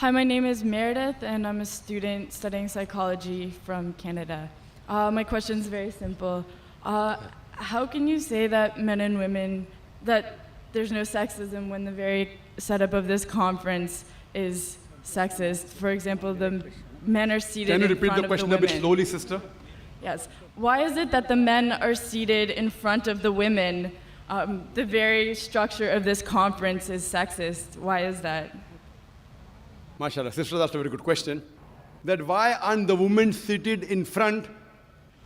Hi, my name is Meredith, and I'm a student studying psychology from Canada. My question is very simple. How can you say that men and women, that there's no sexism when the very setup of this conference is sexist? For example, the men are seated in front of the women. Can you repeat the question a bit slowly, sister? Yes. Why is it that the men are seated in front of the women? The very structure of this conference is sexist. Why is that? MashaAllah, sister, that's a very good question. That why aren't the women seated in front?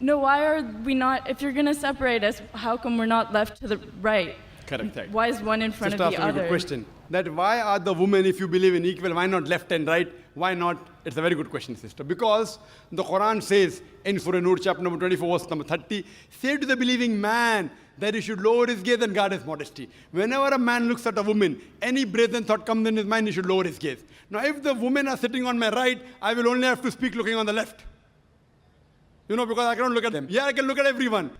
No, why are we not, if you're going to separate us, how come we're not left to the right? Correct. Why is one in front sister, of the that's a very other? good question. That why are the women, if you believe in equal, why not left and right? Why not? It's a very good question, sister. Because the Quran says in Surah Nur, chapter number 24, verse number 30, say to the believing man that he should lower his gaze and guard his modesty. Whenever a man looks at a woman, any brazen thought comes in his mind, he should lower his gaze. Now, if the women are sitting on my right, I will only have to speak looking on the left. You know, because I cannot look at them. Yeah, I can look at everyone.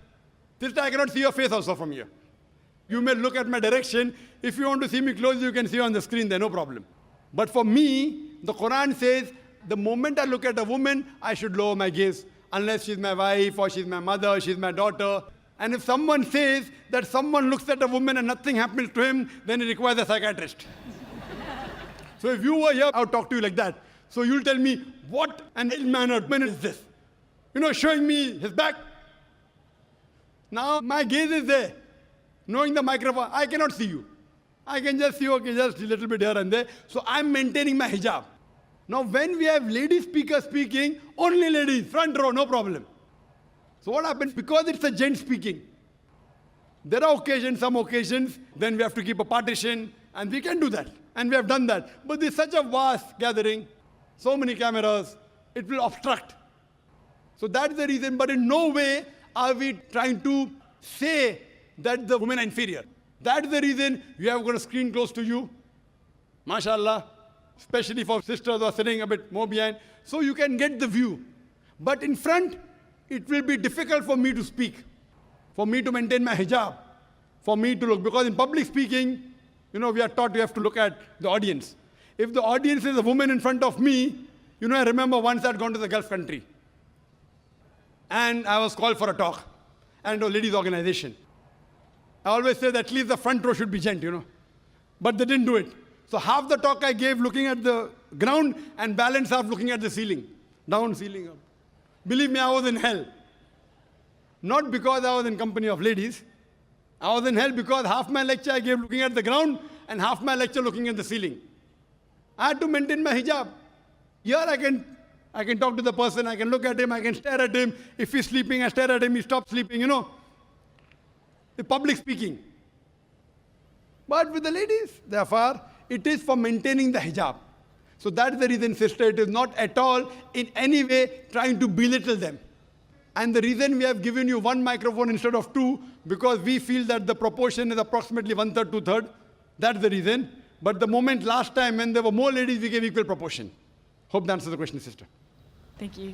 Sister, I cannot see your face also from here. You may look at my direction. If you want to see me close, you can see on the screen there, no problem. But for me, the Quran says, the moment I look at a woman, I should lower my gaze. Unless she's my wife, or she's my mother, she's my daughter. And if someone says that someone looks at a woman and nothing happens to him, then he requires a psychiatrist. So if you were here, I would talk to you like that. So you'll tell me, what an ill-mannered man is this? You know, showing me his back. Now my gaze is there. Knowing the microphone, I cannot see you. I can just see, okay, just a little bit here and there. So I'm maintaining my hijab. Now when we have lady speakers speaking, only ladies, front row, no problem. So what happens? Because it's a gent speaking, there are occasions, some occasions, then we have to keep a partition, and we can do that. And we have done that. But there's such a vast gathering, so many cameras, it will obstruct. So that's the reason, but in no way are we trying to say that the women are inferior. That's the reason we have got a screen close to you, mashallah, especially for sisters who are sitting a bit more behind, so you can get the view. But in front, it will be difficult for me to speak, for me to maintain my hijab, for me to look, because in public speaking, you know, we are taught you have to look at the audience. If the audience is a woman in front of me, you know, I remember once I'd gone to the Gulf country, and I was called for a talk, and a ladies' organization. I always say that at least the front row should be gent, you know. But they didn't do it. So half the talk I gave looking at the ground and balance half looking at the ceiling. Down, ceiling, up. Believe me, I was in hell. Not because I was in company of ladies. I was in hell because half my lecture I gave looking at the ground and half my lecture looking at the ceiling. I had to maintain my hijab. Here I can talk to the person, I can look at him, I can stare at him. If he's sleeping, I stare at him, he stops sleeping, you know. The public speaking. But with the ladies, therefore, it is for maintaining the hijab. So that's the reason, sister, it is not at all in any way trying to belittle them. And the reason we have given you one microphone instead of two, because we feel that the proportion is approximately 1/3, 2/3. That's the reason. But the moment last time when there were more ladies, we gave equal proportion. Hope that answers the question, sister. Thank you.